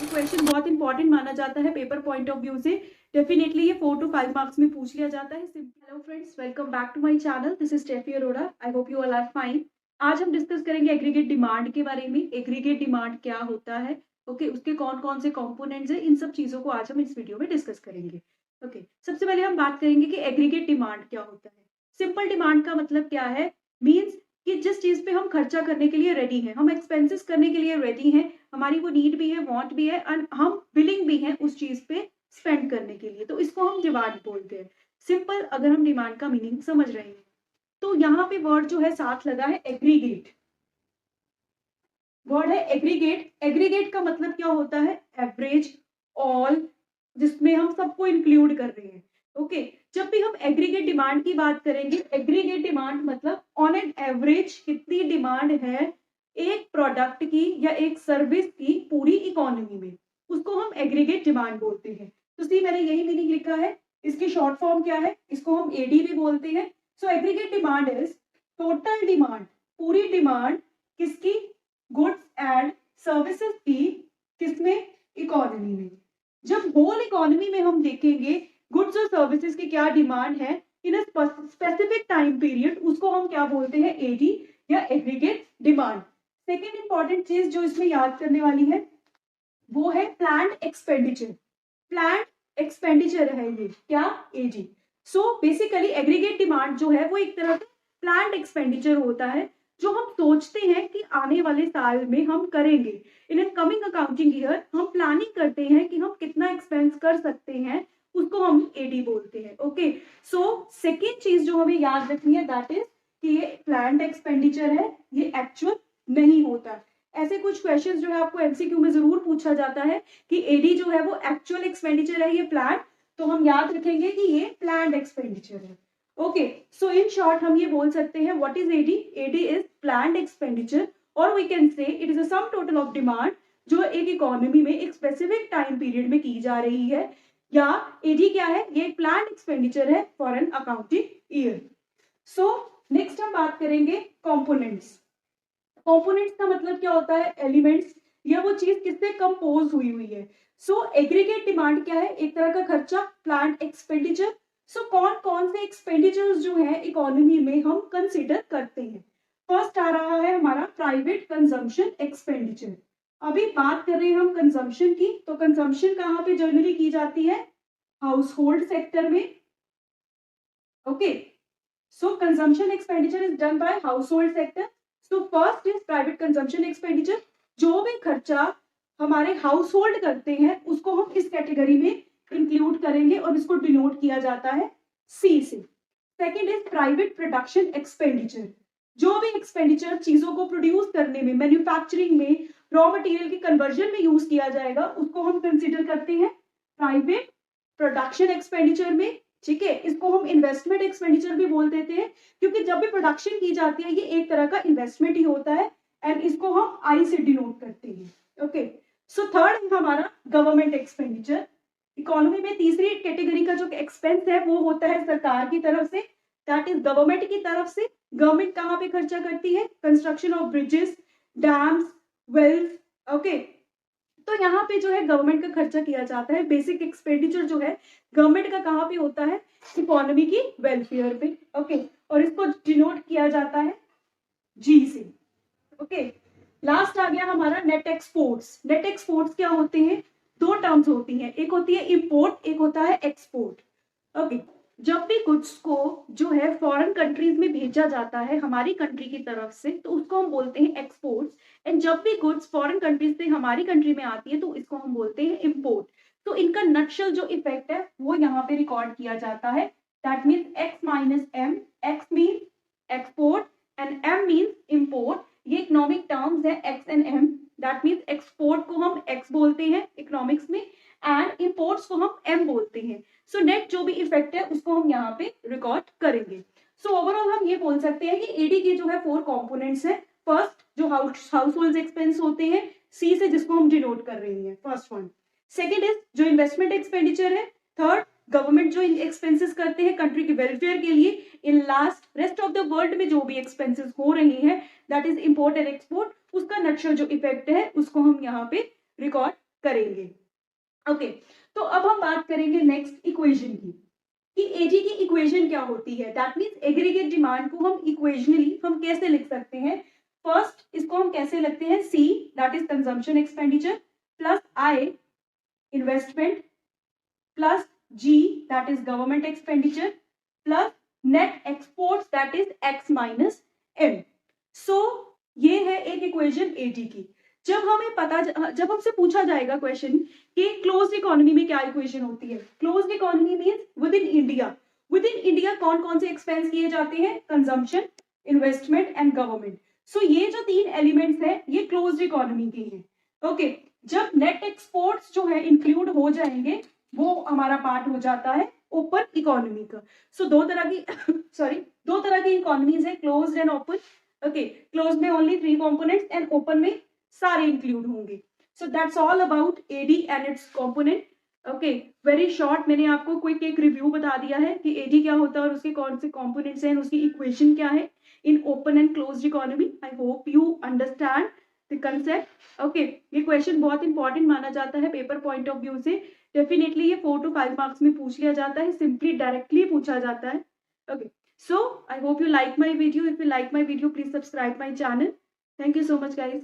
Question बहुत important माना जाता है पेपर पॉइंट ऑफ व्यू से। डेफिनेटली ये 4 to 5 मार्क्स में पूछ लिया जाता है। Hello friends, welcome back to my channel. This is Steffi Arora. I hope you all are fine. आज हम डिस्कस करेंगे एग्रीगेट डिमांड के बारे में। एग्रीगेट डिमांड क्या होता है, ओके उसके कौन कौन से कंपोनेंट्स हैं, इन सब चीजों को आज हम इस वीडियो में डिस्कस करेंगे। ओके सबसे पहले हम बात करेंगे कि एग्रीगेट डिमांड क्या होता है। सिंपल डिमांड का मतलब क्या है, मीन्स कि जिस चीज पे हम खर्चा करने के लिए रेडी हैं, हम एक्सपेंसेस करने के लिए रेडी हैं, हमारी वो नीड भी है, वांट भी है, और हम विलिंग भी हैं उस चीज पे स्पेंड करने के लिए, तो इसको हम डिमांड बोलते हैं। सिंपल अगर हम डिमांड का मीनिंग समझ रहे हैं तो यहाँ पे वर्ड जो है साथ लगा है एग्रीगेट। वर्ड है एग्रीगेट। एग्रीगेट का मतलब क्या होता है, एवरेज, ऑल, जिसमें हम सबको इंक्लूड कर रहे हैं। ओके जब भी हम एग्रीगेट डिमांड की बात करेंगे, एग्रीगेट डिमांड मतलब ऑन एन एवरेज कितनी डिमांड है एक प्रोडक्ट की या एक सर्विस की पूरी इकोनॉमी में, उसको हम एग्रीगेट डिमांड बोलते हैं। तो सी मैंने यही मीनिंग लिखा है। इसकी शॉर्ट फॉर्म क्या है, इसको हम एडी भी बोलते हैं। So aggregate demand is total demand, पूरी डिमांड किसकी, गुड्स एंड सर्विसेज की, किसमें, इकोनॉमी में। जब होल इकोनॉमी में हम देखेंगे गुड्स और सर्विसेज की क्या डिमांड है इन अ स्पेसिफिक टाइम पीरियड, उसको हम क्या बोलते हैं, एडी या एग्रीगेट डिमांड। सेकेंड इंपॉर्टेंट चीज जो इसमें याद करने वाली है वो है प्लान्ड एक्सपेंडिचर। प्लान्ड एक्सपेंडिचर है ये क्या, एजी। सो बेसिकली एग्रीगेट डिमांड जो है वो एक तरह का प्लान्ड एक्सपेंडिचर होता है जो हम सोचते हैं कि आने वाले साल में हम करेंगे। In an coming accounting year हम प्लानिंग करते हैं कि हम कितना एक्सपेंस कर सकते हैं, उसको हम एडी बोलते हैं। ओके सो सेकेंड चीज जो हमें याद रखनी है दैट इज कि ये प्लान्ड एक्सपेंडिचर है, ये एक्चुअल नहीं होता। ऐसे कुछ क्वेश्चंस जो है आपको एमसीक्यू में जरूर पूछा जाता है कि एडी जो है वो एक्चुअल एक्सपेंडिचर है, ये प्लान, तो हम याद रखेंगे कि ये प्लान्ड एक्सपेंडिचर है। ओके सो इन शॉर्ट हम ये बोल सकते हैं what is AD, AD is planned expenditure, और we can say it is a sum total of demand जो एक इकोनॉमी में एक स्पेसिफिक टाइम पीरियड में की जा रही है, या एडी क्या है, ये प्लान्ड एक्सपेंडिचर है for an accounting year. So next हम बात करेंगे कंपोनेंट्स। कंपोनेंट्स का मतलब क्या होता है, एलिमेंट्स, या वो चीज किससे कंपोज हुई है। सो एग्रीगेट डिमांड क्या है, एक तरह का खर्चा, प्लान्ड एक्सपेंडिचर। सो कौन कौन से एक्सपेंडिचर्स जो है इकोनॉमी में हम कंसीडर करते हैं। फर्स्ट आ रहा है हमारा प्राइवेट कंजम्पशन एक्सपेंडिचर। अभी बात कर रहे हैं हम कंजम्पशन की, तो कंजम्पशन कहाँ पे जनरली की जाती है, हाउस होल्ड सेक्टर में। Okay so consumption expenditure is done by house hold sector. So first is private consumption expenditure, जो भी खर्चा हमारे हाउस होल्ड करते हैं उसको हम इस कैटेगरी में इंक्लूड करेंगे और इसको डिनोट किया जाता है सी से। Second is private production expenditure, जो भी एक्सपेंडिचर चीजों को प्रोड्यूस करने में, मैन्युफैक्चरिंग में, रॉ मटेरियल की कन्वर्जन में यूज किया जाएगा, उसको हम कंसिडर करते हैं प्राइवेट प्रोडक्शन एक्सपेंडिचर में। ठीक है, इसको हम इन्वेस्टमेंट एक्सपेंडिचर भी बोल देते हैं, क्योंकि जब भी प्रोडक्शन की जाती है ये एक तरह का इन्वेस्टमेंट ही होता है, एंड इसको हम आई से डिनोट करते हैं। ओके सो थर्ड है हमारा गवर्नमेंट एक्सपेंडिचर। इकोनॉमी में तीसरी कैटेगरी का जो एक्सपेंस है वो होता है सरकार की तरफ से, दैट इज गवर्नमेंट की तरफ से। गवर्नमेंट कहाँ पे खर्चा करती है, construction of bridges, dams, wells. Okay तो यहाँ पे जो है गवर्नमेंट का खर्चा किया जाता है। बेसिक एक्सपेंडिचर जो है गवर्नमेंट का कहाँ पे होता है, इकोनॉमी की वेलफेयर पे। ओके और इसको डिनोट किया जाता है जी से। ओके लास्ट आ गया हमारा नेट एक्सपोर्ट्स। नेट एक्सपोर्ट्स क्या होते हैं, दो टर्म्स होती हैं, एक होती है इंपोर्ट, एक होता है एक्सपोर्ट। ओके जब भी गुड्स को जो है फॉरेन कंट्रीज में भेजा जाता है हमारी कंट्री की तरफ से, तो उसको हम बोलते हैं एक्सपोर्ट्स। एंड जब भी गुड्स फॉरेन कंट्रीज से हमारी कंट्री में आती है तो इसको हम बोलते हैं इंपोर्ट। तो इनका नटशल जो इफेक्ट है वो यहाँ पे रिकॉर्ड किया जाता है, that means X minus M. X means export and M means import. ये इकोनॉमिक टर्म्स है X and M, that means export को हम एक्स बोलते हैं इकोनॉमिक्स में, एंड इंपोर्ट्स को हम एम बोलते हैं। सो नेट जो भी इफेक्ट है उसको हम यहाँ पे रिकॉर्ड करेंगे। सो ओवरऑल हम ये बोल सकते हैं कि एडी के जो है 4 कंपोनेंट्स हैं। फर्स्ट जो हाउस होल्ड एक्सपेंस होते हैं, सी से जिसको हम डिनोट कर रहे हैं, फर्स्ट वन। सेकेंड इज जो इन्वेस्टमेंट एक्सपेंडिचर है, थर्ड गवर्नमेंट जो एक्सपेंसेस करते हैं कंट्री के वेलफेयर के लिए, in last rest of the world में जो भी एक्सपेंसेस हो रही है, that is import and export, उसका नक्शा जो इफेक्ट है उसको हम यहाँ पे रिकॉर्ड करेंगे। ओके, तो अब हम बात करेंगे नेक्स्ट इक्वेशन की, कि एजी की इक्वेशन क्या होती है। दैट मीन्स एग्रीगेट डिमांड को हम इक्वेशनली हम कैसे लिख सकते हैं। फर्स्ट इसको हम कैसे लिखते हैं, see that is consumption expenditure plus I investment plus G that is government expenditure plus net exports that is X minus M. So ये है एक इक्वेशन एटी की। जब हमसे पूछा जाएगा क्वेश्चन कि क्लोज्ड इकोनॉमी में क्या इक्वेशन होती है, closed economy means with in India कौन कौन से एक्सपेंस किए जाते हैं, कंजम्पशन, इन्वेस्टमेंट एंड गवर्नमेंट। सो ये जो तीन एलिमेंट्स है ये क्लोज्ड इकोनॉमी के हैं। ओके, जब नेट एक्सपोर्ट्स जो है इंक्लूड हो जाएंगे वो हमारा पार्ट हो जाता है ओपन इकोनॉमी का। सो दो तरह की इकोनॉमीज है, closed and open. Okay, closed में ओनली 3 कंपोनेंट्स एंड ओपन में सारे इंक्लूड होंगे। So that's all about AD and its component. Okay, very short मैंने आपको क्विक एक रिव्यू बता दिया है कि एडी क्या होता है और उसके कौन से कंपोनेंट्स हैं, उसकी इक्वेशन क्या है in open and closed economy. I hope you understand the concept. Okay, ये क्वेश्चन बहुत इंपॉर्टेंट माना जाता है पेपर पॉइंट ऑफ व्यू से। डेफिनेटली ये 4 to 5 मार्क्स में पूछ लिया जाता है, सिंपली डायरेक्टली पूछा जाता है। Okay, so I hope you like my video. If you like my video please subscribe my channel. Thank you so much guys.